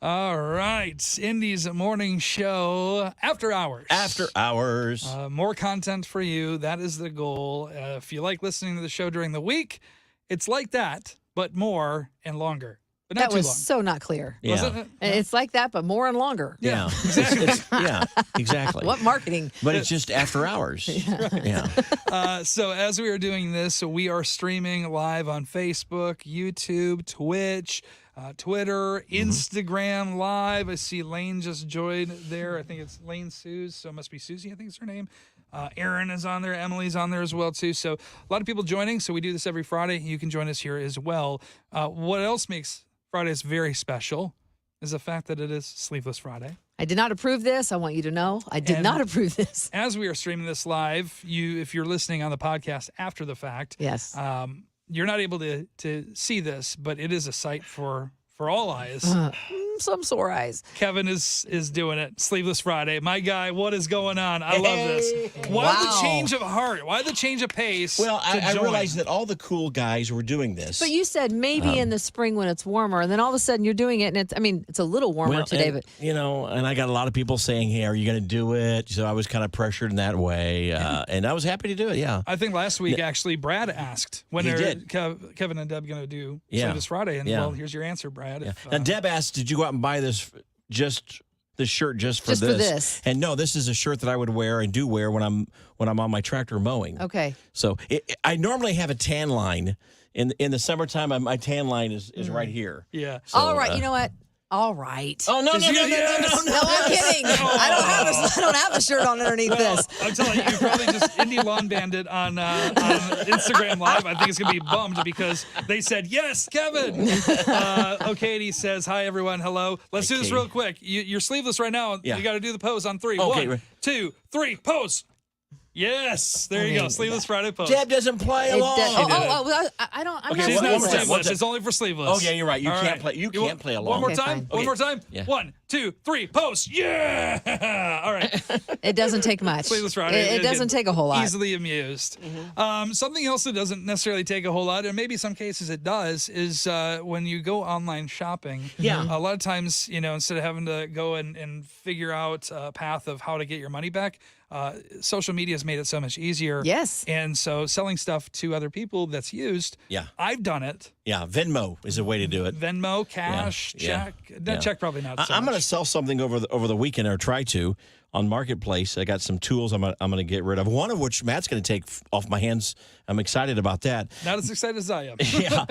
All right. Indy's morning show, After Hours. After Hours. More content for you. That is the goal. If you like listening to the show during the week, it's like that, but more and longer. But not That too was long. so not clear. Yeah. Wasn't it? It's like that, but more and longer. Yeah. Exactly. Yeah, exactly. What marketing? But it's just after hours. Yeah. So as we are doing this, we are streaming live on Facebook, YouTube, Twitch, Twitter, Instagram Live. I see Lane just joined there. I think it's Lane Suze, so it must be Susie, I think is her name. Aaron is on there. Emily's on there as well, too. So a lot of people joining. So we do this every Friday. You can join us here as well. What else makes Fridays very special is the fact that it is Sleeveless Friday. I did not approve this. I want you to know. I did not approve this. As we are streaming this live, if you're listening on the podcast after the fact, Yes. you're not able to see this, but it is a sight for all eyes. Some sore eyes. Kevin is doing it. Sleeveless Friday. My guy, what is going on? I love this. Why the change of heart? Why the change of pace? Well, I join? realized that all the cool guys were doing this. But you said maybe in the spring when it's warmer, and then all of a sudden you're doing it, and it's a little warmer today, and, but and I got a lot of people saying, "Hey, are you going to do it?" So I was kind of pressured in that way, and I was happy to do it. Yeah. I think last week actually Brad asked when He are did. Kevin and Deb going to do Yeah. Sleeveless Friday, and Yeah. well, here's your answer, Brad. Yeah. If, Now Deb asked, "Did you go out and buy this this shirt just for Just for this. And no, this is a shirt that I would wear and do wear when I'm on my tractor mowing. okay. So I normally have a tan line in the summertime. My tan line is right here. yeah. So, All right. You know what? All right. Oh no! Yes. No, I'm kidding. I don't have a shirt on underneath this. I'm telling you, you probably just Indy Lawn Bandit on Instagram Live. I think it's going to be bummed because they said, yes, Kevin. Katie says, hi, everyone. Hello. Let's do this Katie. real quick. You're sleeveless right now. Yeah. You got to do the pose on three. Okay, 1, right. 2, 3, pose. Yes. There you go. Sleeveless Friday pose. Deb doesn't play along. I don't. I'm Okay, not She's one not more time. sleeveless. It's only for sleeveless. Oh yeah, you're right. You All can't right. play. You want- can't play along. One more Okay, time. fine. One more time. Yeah. 1, 2, 3, pose. Yeah. All right. It doesn't take much. Sleeveless Friday. It doesn't take a whole lot. Easily amused. Something else that doesn't necessarily take a whole lot, and maybe some cases it does, is when you go online shopping. Yeah. A lot of times, instead of having to go and figure out a path of how to get your money back, social media has made it so much easier. Yes. And so selling stuff to other people that's used. Yeah. I've done it. Yeah, Venmo is a way to do it. Venmo, cash, Yeah. check. Yeah. Check probably not. So I'm going to much. sell something over the weekend, or try to, on Marketplace. I got some tools I'm going to get rid of. One of which Matt's going to take off my hands. I'm excited about that. Not as excited as I am. Yeah,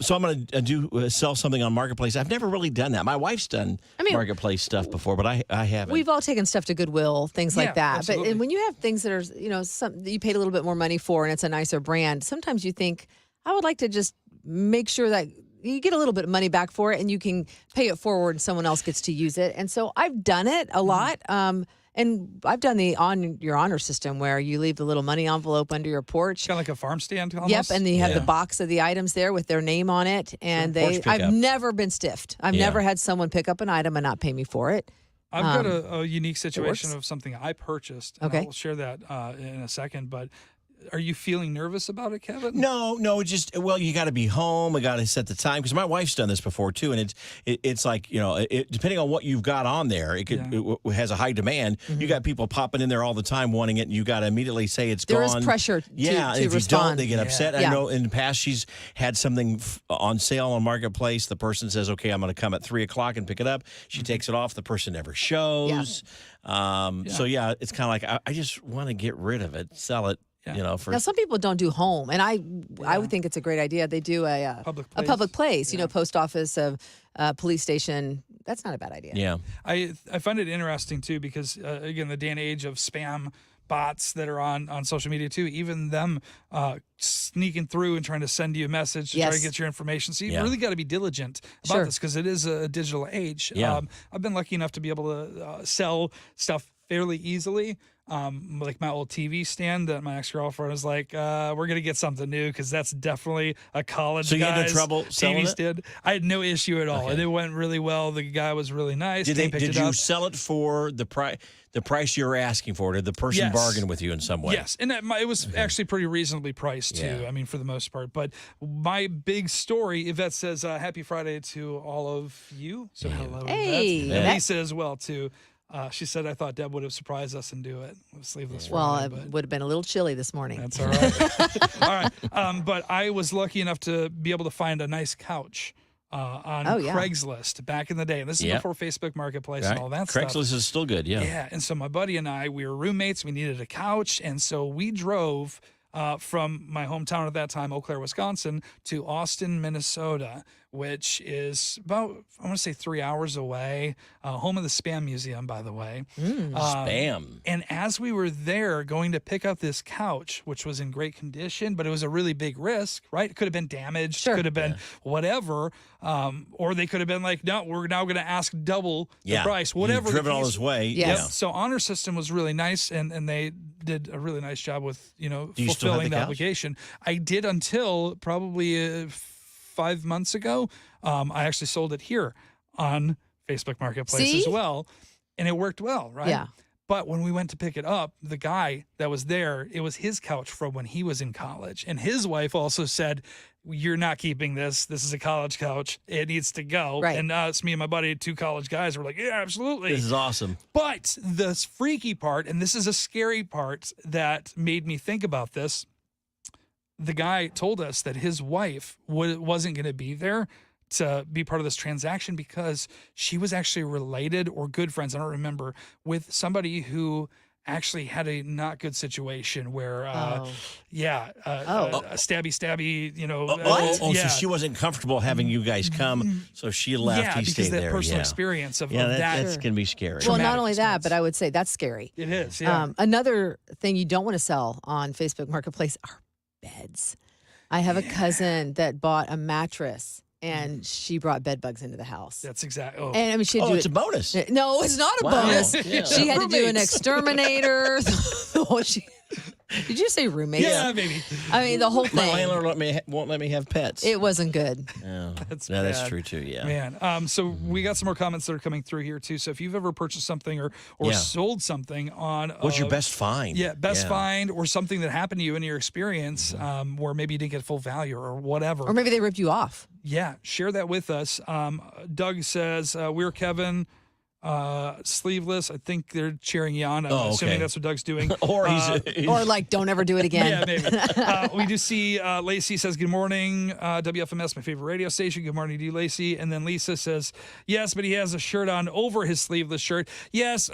so I'm going to sell something on Marketplace. I've never really done that. My wife's done Marketplace stuff before, but I haven't. We've all taken stuff to Goodwill, things Yeah, like that. absolutely. But and when you have things that are, that you paid a little bit more money for, and it's a nicer brand, sometimes you think, I would like to just make sure that you get a little bit of money back for it, and you can pay it forward, and someone else gets to use it. And so I've done it a lot. And I've done the on your honor system where you leave the little money envelope under your porch. Kind of like a farm stand almost. Yep, and then you have the Yeah. box of the items there with their name on it, and Porch I've pickup. never been stiffed. I've Yeah. never had someone pick up an item and not pay me for it. I've got a unique situation works. of something I purchased. And Okay. I'll share that in a second. But are you feeling nervous about it, Kevin? No, you got to be home. I got to set the time, because my wife's done this before too, and it's like, depending on what you've got on there, it has a high demand. You got people popping in there all the time wanting it, and you got to immediately say it's There gone. is pressure to Yeah, if respond. you don't, they get upset. I Yeah. know in the past she's had something on sale on Marketplace. The person says, "Okay, I'm going to come at 3:00 and pick it up." She takes it off. The person never shows. So yeah, it's kind of like I just want to get rid of it, sell it. Yeah. For Now, some people don't do home, and I would think it's a great idea. They do a public place, post office, a police station. That's not a bad idea. yeah. I find it interesting too because again, the day and age of spam bots that are on social media too, even them sneaking through and trying to send you a message to try to Yes. get your information. So you Yeah. really got to be diligent about Sure. this because it is a digital age. Yeah. I've been lucky enough to be able to sell stuff fairly easily. Like my old TV stand that my ex-girlfriend was like, we're going to get something new because that's definitely a college So you had no guy's trouble selling TV it? stand. I had no issue at all. Okay. And it went really well. The guy was really nice. Did Came, picked did it you up. sell it for the price you were asking for? Did the person Yes. bargain with you in some way? Yes, and it was actually pretty reasonably priced too. Yeah. I mean, for the most part. But my big story, Yvette says, "Happy Friday to all of you." So hello, Hey, Yvette. And Yvette. Lisa as well too. She said, "I thought Deb would have surprised us and do it with Sleeveless Well, Friday." it But would have been a little chilly this morning. that's all right. All right. But I was lucky enough to be able to find a nice couch on Craigslist back in the day. And this is before Facebook Marketplace and all that Craigslist stuff. is still good, yeah. Yeah. And so my buddy and I, we were roommates. We needed a couch. And so we drove from my hometown at that time, Eau Claire, Wisconsin, to Austin, Minnesota, which is about, I want to say 3 hours away. Home of the Spam Museum, by the way. Spam. And as we were there going to pick up this couch, which was in great condition, but it was a really big risk, right? It could have been damaged, Sure. could have been whatever. Or they could have been like, no, we're now going to ask double the price, whatever. You've driven the all case- this way. Yes. Yeah. So Honor System was really nice, and they did a really nice job with, Do you still have fulfilling the the couch? obligation. I did until probably 5 months ago. I actually sold it here on Facebook Marketplace See? as well, and it worked well, right? Yeah. But when we went to pick it up, the guy that was there, it was his couch from when he was in college. And his wife also said, "You're not keeping this. This is a college couch. It needs to go." Right. And it's me and my buddy, two college guys, were like, "Yeah, absolutely." This is awesome. But the freaky part, and this is a scary part that made me think about this, the guy told us that his wife wasn't going to be there to be part of this transaction because she was actually related or good friends, I don't remember, with somebody who actually had a not good situation where, a stabby, So she wasn't comfortable having you guys come, so she left. Yeah, He because stayed that there. personal Yeah. experience of Yeah, that. that's going to be scary. Well, Traumatic not only that, experience. but I would say that's scary. It is, yeah. Another thing you don't want to sell on Facebook Marketplace are beds. I have a cousin that bought a mattress and she brought bed bugs into the house. That's exactly. Oh, And I mean, she had to do it's a bonus. No, it's not a Wow. bonus. Yeah. She had to do an Roommates. exterminator. Did you say roommates? yeah, maybe. I mean, the whole My thing. landlord won't let me have pets. It wasn't good. Yeah. That's Yeah, that's bad. true too. Yeah. Man, so we got some more comments that are coming through here too. So if you've ever purchased something or Yeah. sold something on, What's your best find? Yeah, best find or something that happened to you in your experience, where maybe you didn't get full value or whatever. Or maybe they ripped you off. Yeah, share that with us. Doug says we're Kevin. Sleeveless. I think they're cheering you on. I'm assuming okay. that's what Doug's doing. Or he's Or like, don't ever do it again. Yeah, maybe. We do see Lacey says, "Good morning, WFMS, my favorite radio station." Good morning to you, Lacey. And then Lisa says, "Yes, but he has a shirt on over his sleeveless shirt." Yes,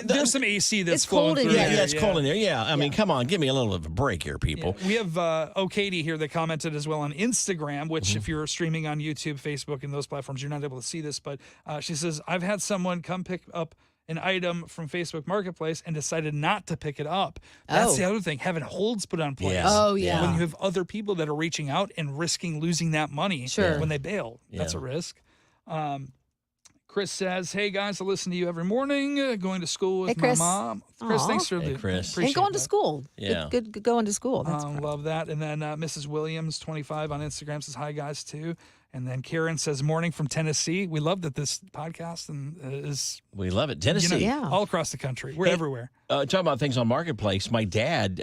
there's some AC that's It's cold flowing in through here. there. yeah, it's cold in there. Yeah, I mean, come on, give me a little of a break here, people. We have Katie here that commented as well on Instagram, which Mm-hmm. if you're streaming on YouTube, Facebook, and those platforms, you're not able to see this. But she says, "I've had someone come pick up an item from Facebook Marketplace and decided not to pick it up." That's the other thing, having holds put on place. Yeah. Oh, yeah. When you have other people that are reaching out and risking losing that money Sure. when they bail. That's a risk. Chris says, "Hey guys, I listen to you every morning going to school with Hey, Chris. my mom." Chris, Aw. thanks for Hey, the Chris. appreciate And going to that. school. Yeah. Good going to school. That's Love that. And then Mrs. Williams, 25 on Instagram, says, "Hi, guys, too." And then Karen says, "Morning from Tennessee." We love that this podcast is We love it. Tennessee. Yeah. all across the country. We're everywhere. Talking about things on Marketplace, my dad,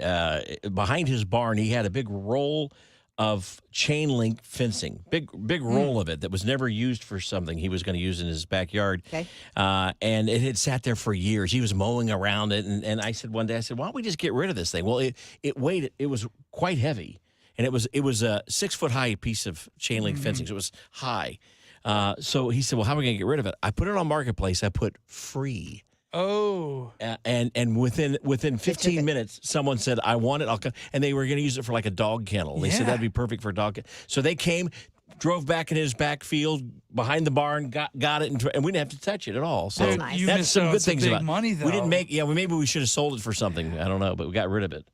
behind his barn, he had a big roll of chain link fencing, big roll of it that was never used for something he was going to use in his backyard. Okay. And it had sat there for years. He was mowing around it. And I said one day, why don't we just get rid of this thing? Well, it weighed, it was quite heavy. And it was a 6 foot high piece of chain link fencing. So it was high. So he said, well, how are we going to get rid of it? I put it on Marketplace. I put free. Oh, And within 15 minutes, someone said, "I want it." I'll come. And they were going to use it for like a dog kennel. They said Yeah. that'd be perfect for a dog. So they came, drove back in his back field behind the barn, got it, and we didn't have to touch it at all. So That's nice. You that's missed some out good on some things big about money, We didn't though. make. Yeah, maybe we should have sold it for something. I don't know, but we got rid of it.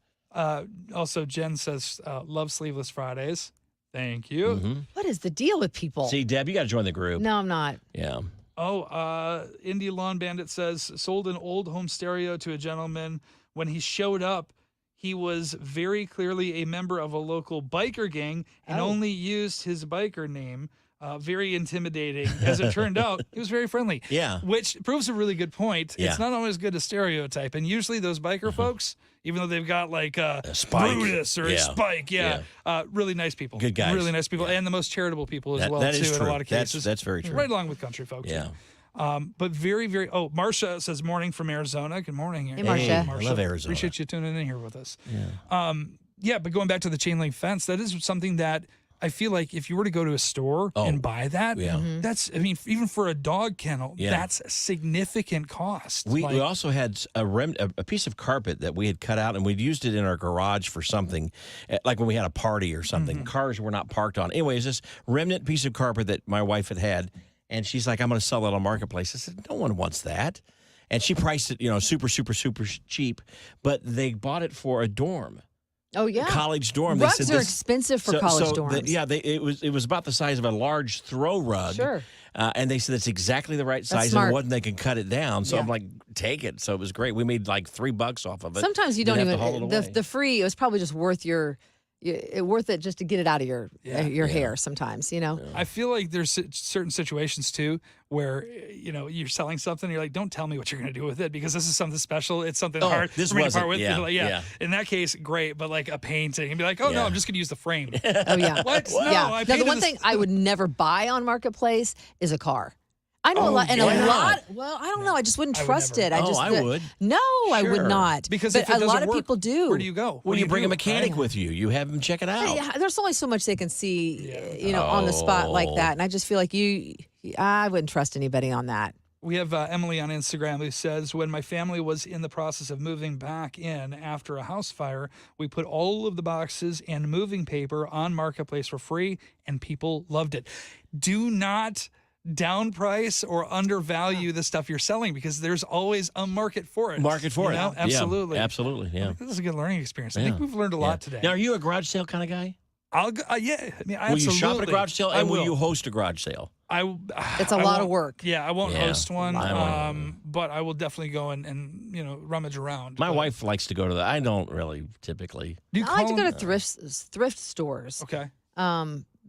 Also, Jen says, "Love Sleeveless Fridays." Thank you. What is the deal with people? See, Deb, you got to join the group. No, I'm not. Yeah. Indy Lawn Bandit says, sold an old home stereo to a gentleman. When he showed up, he was very clearly a member of a local biker gang and only used his biker name. Very intimidating. As it turned out, he was very friendly. Yeah. Which proves a really good point. Yeah. It's not always good to stereotype. And usually those biker folks, even though they've got like Spike. Brutus or Spike, really nice people. Good guys. Really nice people. And the most charitable people as well, that too, is in true. a lot of cases. That's very true. Right along with country folks. Yeah. But very, very. Oh, Marcia says morning from Arizona. Good morning. Hey, Marcia. I love Arizona. Appreciate you tuning in here with us. Yeah. But going back to the chain link fence, that is something that I feel like if you were to go to a store and buy that, that's, I mean, even for a dog kennel, that's a significant cost. We also had a piece of carpet that we had cut out, and we'd used it in our garage for something, like when we had a party or something. Cars were not parked on. Anyways, this remnant piece of carpet that my wife had, and she's like, I'm going to sell it on Marketplace. I said, no one wants that. And she priced it, super, super, super cheap, but they bought it for a dorm. Oh yeah, college dorm. Rugs they said are expensive for college dorms. It was about the size of a large throw rug. Sure. And they said it's exactly the right size, smart. and one they can cut it down. So I'm like, take it. So it was great. We made like $3 off of it. Sometimes you don't Didn't have even to haul it away. the free. It was probably just worth worth it just to get it out of your hair. Sometimes I feel like there's certain situations too where you're selling something, you're like, don't tell me what you're going to do with it because this is something special. It's something hard for me to part with. In that case, great, but like a painting and be like, oh no, I'm just going to use the frame. Oh yeah. What? No, yeah. Now the one thing I would never buy on Marketplace is a car. I know a lot, and a lot. Well, I don't know. I just wouldn't trust it. I would. No, I would not. Because but if it a lot doesn't of work, people do. Where do you go? Well, you bring a mechanic with you. You have them check it out. Yeah, there's only so much they can see, on the spot like that, and I just feel like I wouldn't trust anybody on that. We have Emily on Instagram who says, when my family was in the process of moving back in after a house fire, we put all of the boxes and moving paper on Marketplace for free, and people loved it. Do not down price or undervalue the stuff you're selling because there's always a market for it. Absolutely. Yeah, absolutely. Yeah. This is a good learning experience. I think we've learned a lot today. Now, are you a garage sale kind of guy? I'll go, yeah. I mean, will you shop at a garage sale and will you host a garage sale? It's a lot of work. Yeah, I won't host one, but I will definitely go and rummage around. My wife likes to go to that. I don't really typically. I like to go to thrift stores. Okay.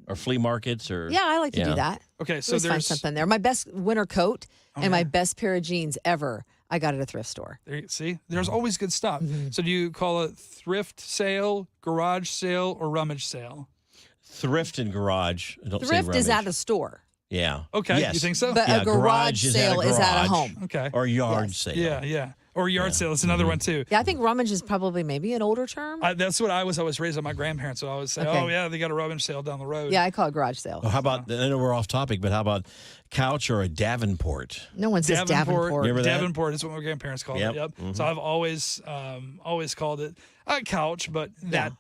Or flea markets or I like to do that. Okay, so there's find something there. My best winter coat and my best pair of jeans ever, I got at a thrift store. See, there's always good stuff. So do you call it thrift sale, garage sale, or rummage sale? Thrift and garage. Don't say thrift rummage. is at a store. Yeah. Okay. Yes. You think so? But a garage sale is at a home. Okay. Or yard sale. Yeah. Or yard sale is another one too. Yeah, I think rummage is probably maybe an older term. That's what I was always raised on. My grandparents would always say, "Oh yeah, they got a rummage sale down the road." Yeah, I call it garage sale. Well, how about? I know we're off topic, but how about couch or a Davenport? No one says Davenport. Remember that? Davenport is what my grandparents called it. Yep. So I've always called it a couch, but that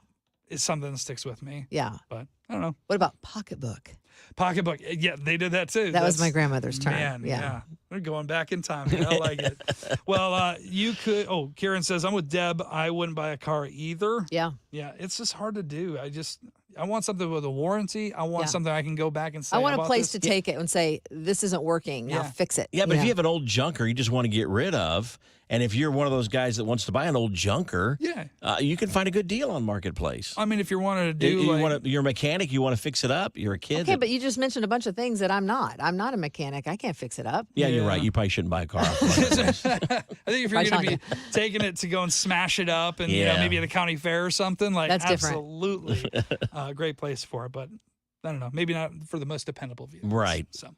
is something that sticks with me. Yeah. But I don't know. What about pocketbook? Pocketbook. Yeah, they did that too. That was my grandmother's term. Man, yeah. They're going back in time. I like it. Well, you could. Oh, Karen says, I'm with Deb. I wouldn't buy a car either. Yeah. Yeah, it's just hard to do. I want something with a warranty. I want something I can go back and say, I want a place to take it and say, this isn't working. Now fix it. Yeah, but if you have an old junker you just want to get rid of, and if you're one of those guys that wants to buy an old junker, you can find a good deal on Marketplace. I mean, if you're wanting to do you're a mechanic, you want to fix it up, you're a kid. Okay, but you just mentioned a bunch of things that I'm not. I'm not a mechanic. I can't fix it up. Yeah, you're right. You probably shouldn't buy a car off Marketplace. I think if you're going to be taking it to go and smash it up and maybe at a county fair or something, like that's absolutely a great place for it. But I don't know, maybe not for the most dependable vehicles. Right. So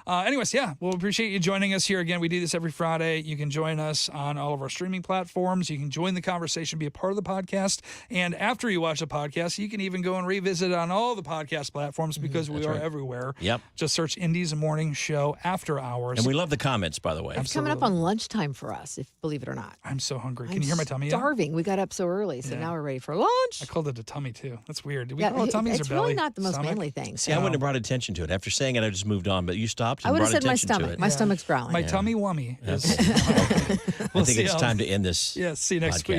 anyways, well, we appreciate you joining us here again. We do this every Friday. You can join us on all of our streaming platforms. You can join the conversation, be a part of the podcast. And after you watch the podcast, you can even go and revisit it on all the podcast platforms because we are everywhere. Yep. Just search Indy's Morning Show After Hours. And we love the comments, by the way. It's coming up on lunchtime for us, believe it or not. I'm so hungry. Can you hear my tummy yet? Starving. We got up so early, so now we're ready for lunch. I called it a tummy too. That's weird. Do we call it tummies or belly? It's really not the most Stomach? manly thing. See, I wouldn't have brought attention to it. After saying it, I just moved on. But you stopped and I would have brought said my attention to stomach. it. My stomach's growling. My tummy wummy is. I think it's time to end this. Yeah, see you next week.